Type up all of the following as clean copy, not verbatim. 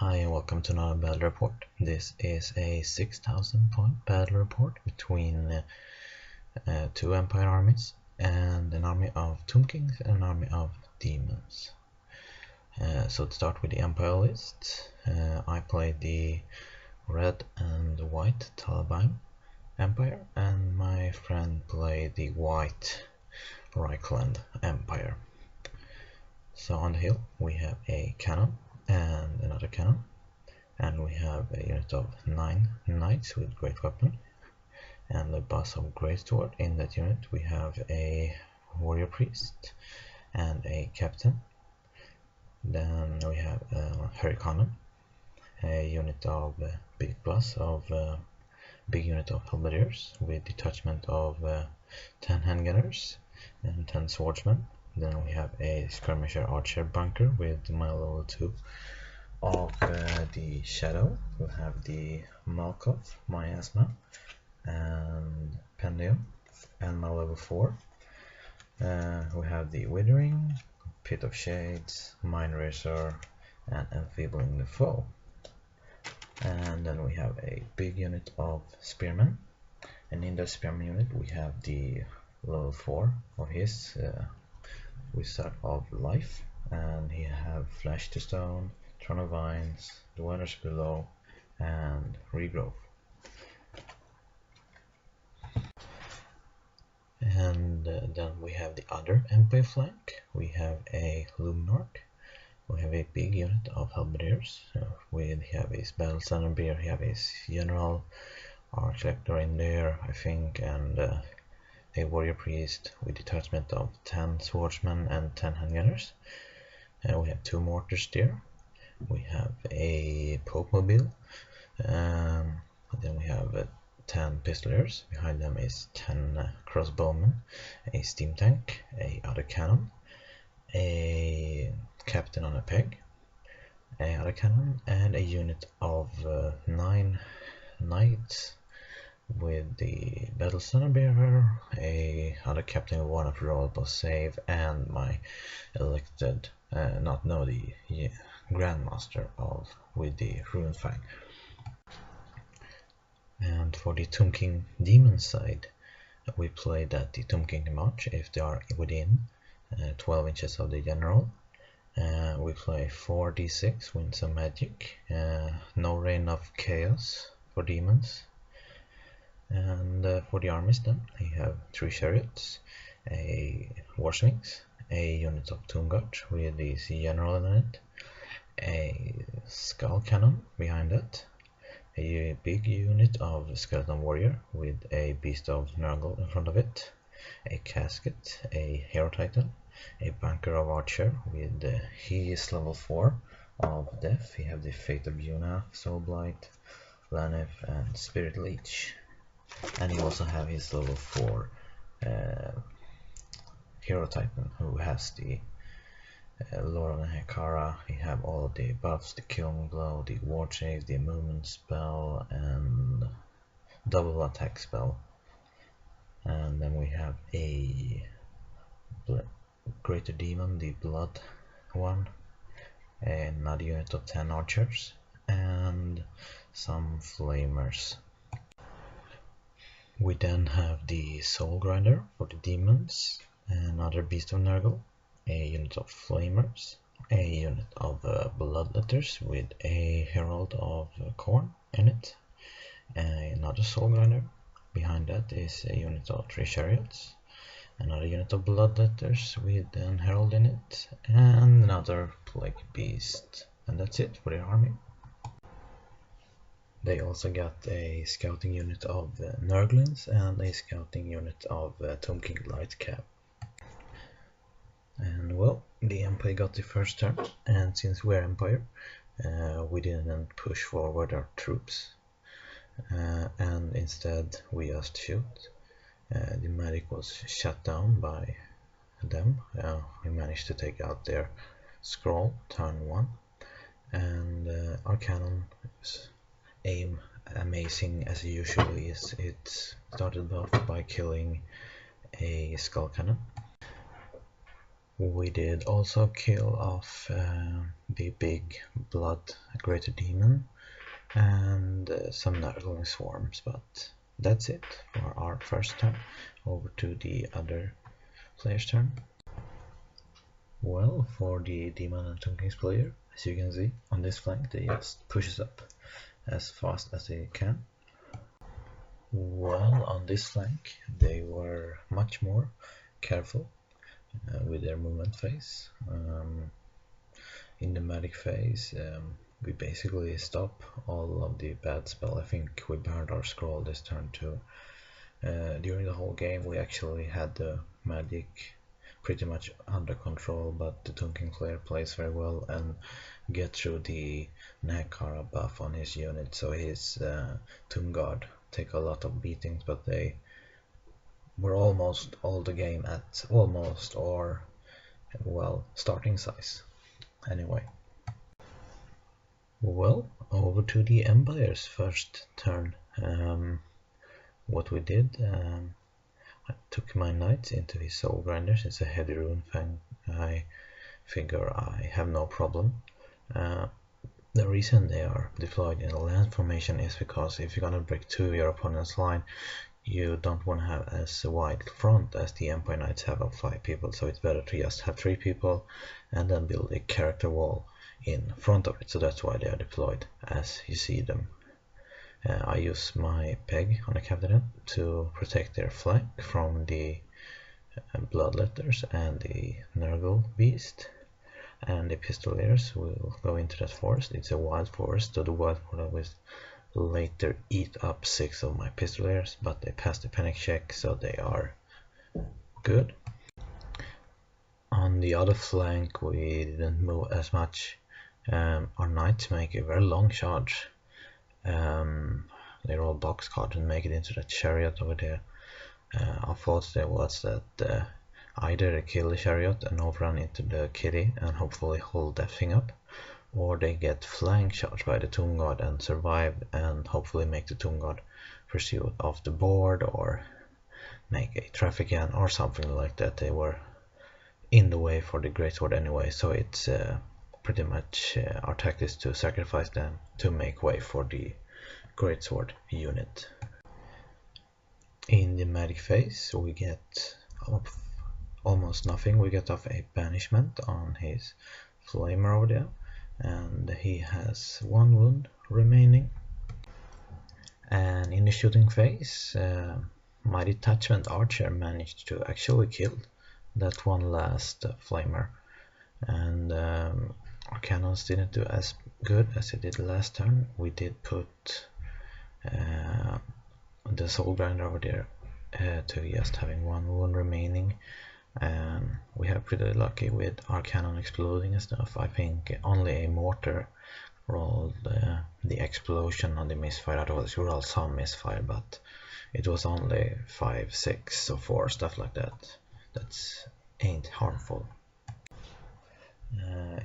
Hi and welcome to another battle report. This is a 6,000 point battle report between two Empire armies and an army of Tomb Kings and an army of Demons. So to start with the Empire list, I played the red and white Taliban Empire and my friend played the white Reichland Empire. So on the hill we have a cannon and another cannon, and we have a unit of 9 knights with great weapon and a bus of great sword. In that unit we have a warrior priest and a captain. Then we have a Hurricanen, a unit of big bus of big unit of halberdiers with detachment of 10 handgunners and 10 swordsmen. Then we have a skirmisher archer bunker with my level 2 of the Shadow. We'll have the Malkov, Miasma, and Pendium, and my level 4. We have the Withering, Pit of Shades, Mind Razor, and Enfeebling the Foe. And then we have a big unit of Spearmen, and in that Spearman unit we have the level 4 of his Wizard of Life, and he have Flash to Stone, Throne of Vines, Dwellers Below, and Regrowth. And then we have the other Empire flank. We have a Luminarch. We have a big unit of halberdiers. We have his Battle Standard Bear, we have his General Archlector in there, I think, and a warrior priest with detachment of 10 swordsmen and 10 handgunners. We have 2 mortars there. We have a Pope Mobile. Then we have 10 pistoliers. Behind them is 10 crossbowmen, a steam tank, a other cannon, a captain on a peg, a other cannon, and a unit of 9 knights with the Battle Standard Bearer, a other captain with 1 of roll boss save, and my elected, the Grandmaster with the Rune Fang. And for the Tomb King Demon side, we played that the Tomb King march if they are within 12 inches of the general. We play 4d6 with some magic, no Rain of Chaos for demons. And for the armies then, we have 3 chariots, a Warswings, a unit of Tomb Guards with the general in it, a Skull Cannon behind that, a big unit of Skeleton Warrior with a Beast of Nurgle in front of it, a Casket, a Hero Titan, a Bunker of Archer with he is level 4 of Death. He have the Fate of Yuna, Soul Blight, Lanif, and Spirit Leech. And he also have his level 4 Hero Titan who has the Lord of Hekara. He have all of the buffs, the Killing Blow, the Ward Save, the Movement Spell, and Double Attack Spell. And then we have a Greater Demon, the Blood one, another unit of 10 archers, and some flamers. We then have the Soul Grinder for the demons, another Beast of Nurgle, a unit of flamers, a unit of Bloodletters with a Herald of Corn in it, another Soul Grinder. Behind that is a unit of 3 chariots, another unit of Bloodletters with an Herald in it, and another Plague Beast. And that's it for the army. They also got a scouting unit of Nurglings and a scouting unit of Tomb King Lightcap. And well, the Empire got the first turn, and since we're Empire, we didn't push forward our troops, and instead we just shoot. The magic was shut down by them. We managed to take out their scroll turn 1, and our cannon aim amazing as usual is. It started off by killing a skull cannon, We did also kill off the big blood greater demon and some Nurgling swarms, but that's it for our first turn. Over to the other player's turn. Well, for the Demon and Tomb Kings player, as you can see on this flank, they just pushes up as fast as they can. Well, on this flank, they were much more careful with their movement phase. In the medic phase, we basically stop all of the bad spell. I think we burned our scroll this turn too. During the whole game, we actually had the magic pretty much under control, but the Tomb King player plays very well and get through the Nakara buff on his unit, so his Tomb Guard take a lot of beatings, but they were almost all the game at almost or well starting size. Anyway, well, over to the Empire's first turn. What we did, I took my knights into his soul grinders. It's a heavy rune fang. I figure I have no problem. The reason they are deployed in a land formation is because if you're gonna break two of your opponent's line, you don't want to have as wide front as the Empire Knights have of 5 people, so it's better to just have 3 people and then build a character wall in front of it. So that's why they are deployed as you see them. I use my peg on the cabinet to protect their flank from the bloodletters and the Nurgle beast, and the pistoliers will go into that forest. It's a wild forest, so the wild forest will later eat up 6 of my pistoliers, but they passed the panic check, so they are good. On the other flank, we didn't move as much. Our knights make a very long charge. They roll box cards and make it into that chariot over there. Our thought there was that either they kill the chariot and overrun into the kitty and hopefully hold that thing up, or they get flank charged by the Tomb Guard and survive and hopefully make the Tomb Guard pursue it off the board or make a traffic jam or something like that. They were in the way for the Greatsword anyway, so it's pretty much our tactics to sacrifice them to make way for the Greatsword unit. In the magic phase, we get almost nothing. We get off a banishment on his flamer over there, and he has 1 wound remaining. And in the shooting phase, my detachment archer managed to actually kill that one last flamer, and our cannons didn't do as good as it did last turn. We did put the soul grinder over there to just having 1 wound remaining, and we have pretty lucky with our cannon exploding and stuff. I think only a mortar rolled the explosion on the misfire, otherwise we rolled some misfire, but it was only 5, 6 or 4, stuff like that. That's ain't harmful.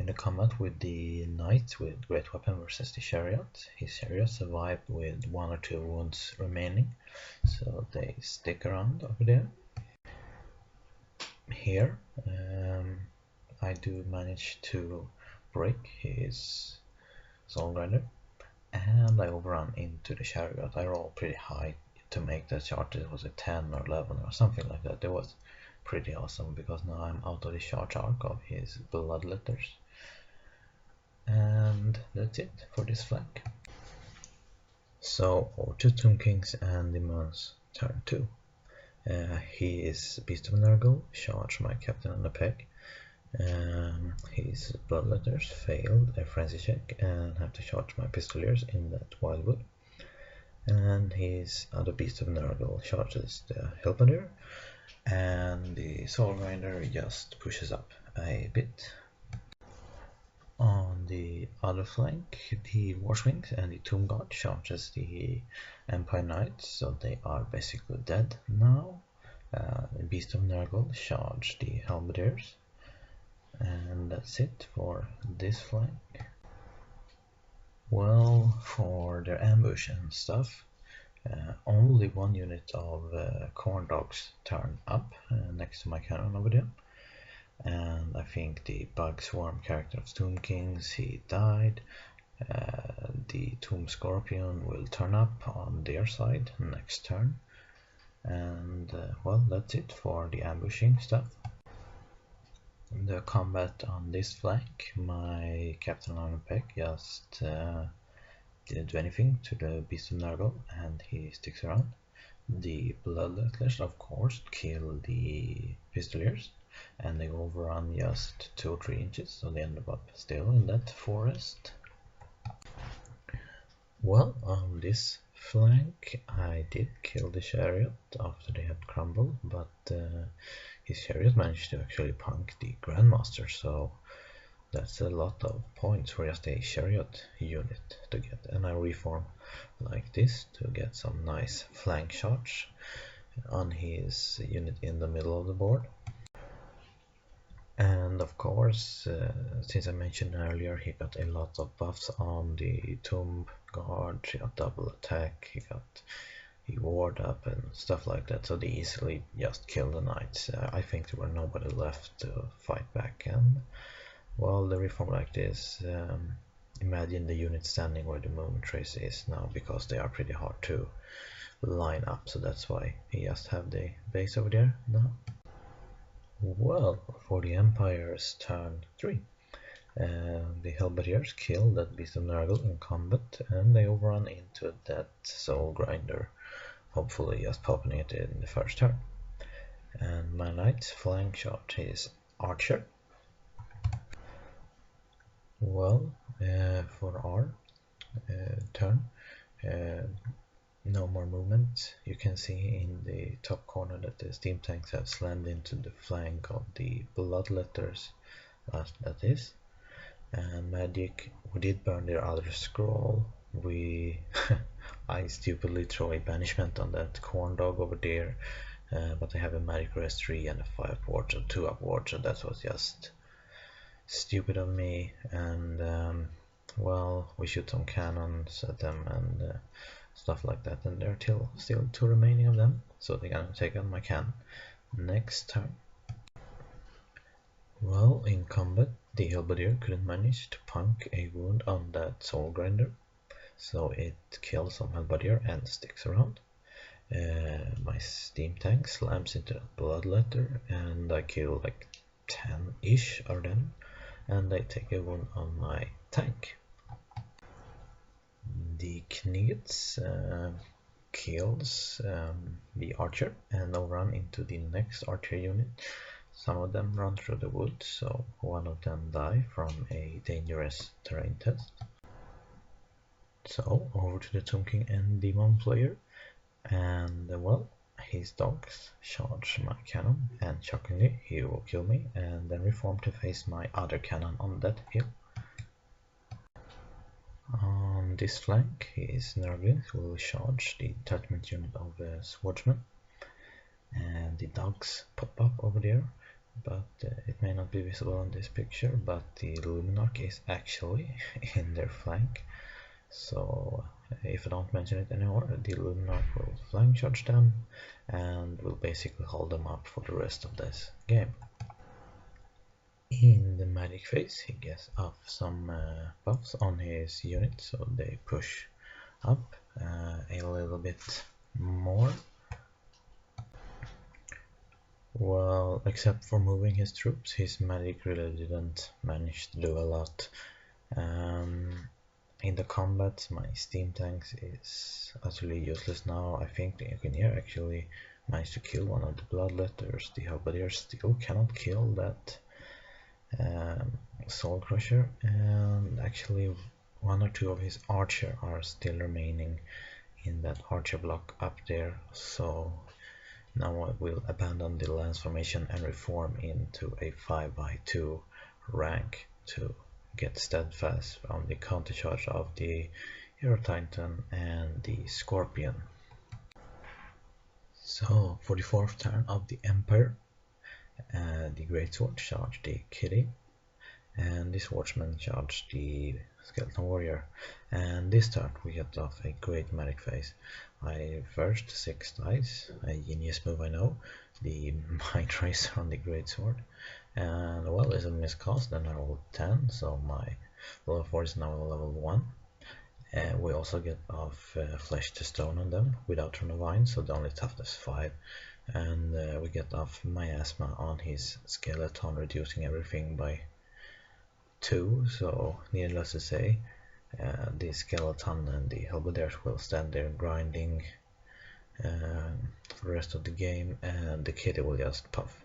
In the combat with the knight with great weapon versus the chariot, his chariot survived with 1 or 2 wounds remaining, so they stick around over there. Here I do manage to break his soul grinder and I overrun into the chariot. I rolled pretty high to make that charge. It was a 10 or 11 or something like that. It was pretty awesome because now I'm out of the charge arc of his bloodletters. And that's it for this flank. So over to Tomb Kings and Demon's turn 2. He is Beast of Nurgle, charge my captain on the peg. His bloodletters failed a frenzy check and have to charge my pistoliers in that wildwood. And his other Beast of Nurgle charges the Helpadir, and the soul grinder just pushes up a bit. On the other flank, the Warswings and the Tomb Guard charges the Empire Knights, so they are basically dead now. The Beast of Nurgle charge the Halberdiers, and that's it for this flank. Well, for their ambush and stuff, only 1 unit of corn dogs turn up next to my cannon over there. and I think the Bug Swarm character of Tomb Kings, he died. The Tomb Scorpion will turn up on their side next turn, and well, that's it for the ambushing stuff. The combat on this flank, my Captain Arnopek just didn't do anything to the Beast of Nurgle, and he sticks around. The Bloodlettlers, of course, kill the Pistoliers, and they overrun just 2 or 3 inches, so they end up still in that forest. Well, on this flank I did kill the Chariot after they had crumbled, but his Chariot managed to actually punk the Grandmaster, so that's a lot of points for just a Chariot unit to get, and I reform like this to get some nice flank shots on his unit in the middle of the board. And of course, since I mentioned earlier, he got a lot of buffs on the Tomb Guard, he got double attack, he ward up and stuff like that, so they easily just killed the knights. I think there were nobody left to fight back, and well, the reform like this, imagine the unit standing where the Moon Trace is now, because they are pretty hard to line up, so that's why he just have the base over there now. Well, for the Empire's turn 3, the Halberdiers kill that Beast of Nurgle in combat, and they overrun into that Soul Grinder, hopefully just popping it in the first turn. And my knight's flank shot is Archer. Well, for our turn, no more movement. You can see in the top corner that the steam tanks have slammed into the flank of the Bloodletters, that is. And Magic, we did burn their other scroll. I stupidly throw a banishment on that corn dog over there, but I have a Magic Rest 3 and a 5 ward, so 2 up ward, so that was just stupid of me. And well, we shoot some cannons at them and stuff like that, and there are still 2 remaining of them, so they're gonna take out my cannon next turn. Well, in combat, the Halberdier couldn't manage to punk a wound on that Soul Grinder, so it kills some Halberdier and sticks around. My steam tank slams into that Bloodletter, and I kill like 10-ish of them, and I take a wound on my tank. The Knights kills the Archer and overrun into the next Archer unit. Some of them run through the woods, so one of them die from a dangerous terrain test. So over to the Tomb King and Demon player, and well, his dogs charge my cannon, and shockingly he will kill me, and then reform to face my other cannon on that hill. On this flank, his Nurglings will charge the detachment unit of the Swordsman, and the dogs pop up over there, but it may not be visible on this picture, but the Luminarch is actually in their flank, so if I don't mention it anymore, the Luminarch will flank charge them and will basically hold them up for the rest of this game. In the magic phase, he gets off some buffs on his unit, so they push up a little bit more. Well, except for moving his troops, his magic really didn't manage to do a lot. In the combat, my steam tanks is utterly useless now. I think the engineer actually managed to kill one of the Bloodletters. The Halberdiers still cannot kill that Soul Crusher, and actually 1 or 2 of his Archer are still remaining in that Archer block up there, so now I will abandon the Lance formation and reform into a 5x2 rank to get steadfast on the countercharge of the Hero Titan and the Scorpion. So for the 4th turn of the Empire, the Greatsword charged the Kitty, and the Swordsman charged the Skeleton Warrior, and this turn we get off a great magic phase. I first 6 dice, a genius move I know, the Might Racer on the Greatsword, And well, it's a miscast, then I rolled 10, so my level 4 is now level 1. And we also get off Flesh to Stone on them without Turn of Vine, so the only toughness 5. And we get off Miasma on his skeleton, reducing everything by 2, so needless to say, the skeleton and the halberdiers will stand there grinding for the rest of the game, and the kitty will just puff,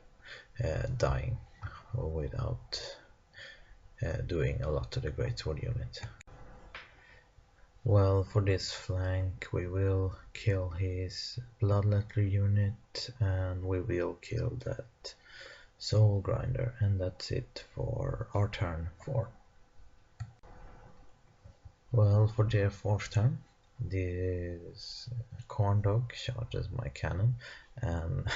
dying without doing a lot to the greatsword unit. Well, for this flank we will kill his bloodletter unit, and we will kill that soul grinder, and that's it for our turn 4. Well, for the 4th turn, this corn dog charges my cannon, and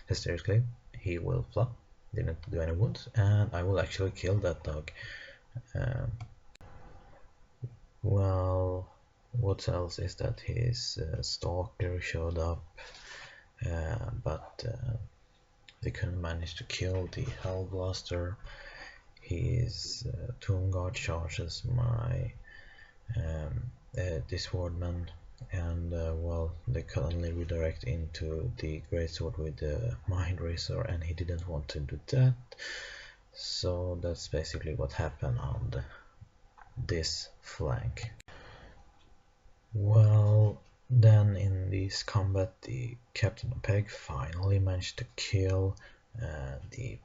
hysterically he will flop, didn't do any wounds, and I will actually kill that dog. Well, what else is that his stalker showed up, but they couldn't manage to kill the Hellblaster. His Tomb Guard charges my this Swordman, and well, they can only redirect into the Greatsword with the Mind Razor, and he didn't want to do that. So that's basically what happened on this flank. Well, then in this combat, the Captain of Peg finally managed to kill the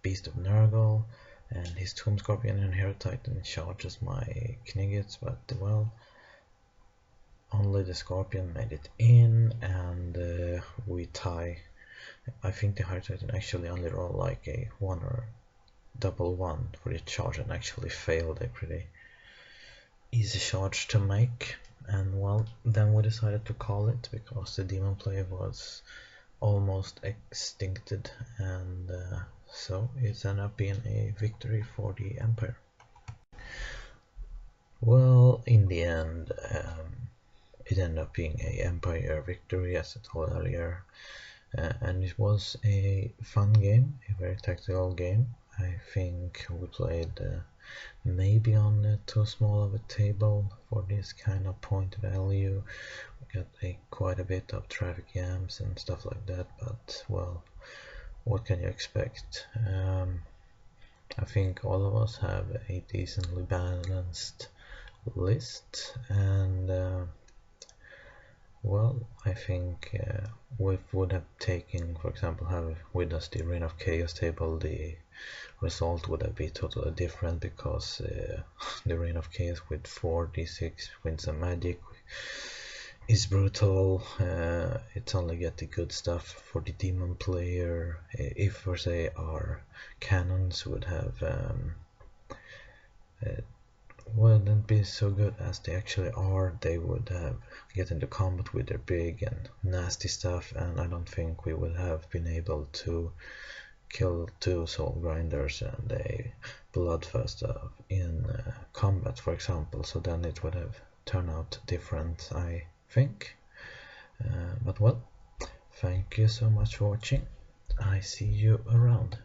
Beast of Nurgle, and his Tomb Scorpion and Hero Titan charges my Kniggets, but well, only the Scorpion made it in, and we tie. I think the Hero Titan actually only rolled like a 1 or double 1 for the charge, and actually failed a pretty easy charge to make. And well, then we decided to call it because the demon player was almost extincted, and so it ended up being a victory for the Empire. Well, in the end, it ended up being a Empire victory, as I told earlier, and it was a fun game, a very tactical game. I think we played maybe on too small of a table for this kind of point value. We got quite a bit of traffic jams and stuff like that, but well, what can you expect? I think all of us have a decently balanced list, and well, I think we would have taken, for example, have with us the Reign of Chaos table, the result would have been totally different, because the Reign of Chaos with 4d6 wins and magic is brutal. It's only get the good stuff for the demon player. If, for say, our cannons would have wouldn't be so good as they actually are, they would have get into combat with their big and nasty stuff, and I don't think we would have been able to kill 2 soul grinders and a bloodthirst in combat, for example. So then it would have turned out different, I think. But well, thank you so much for watching. I see you around.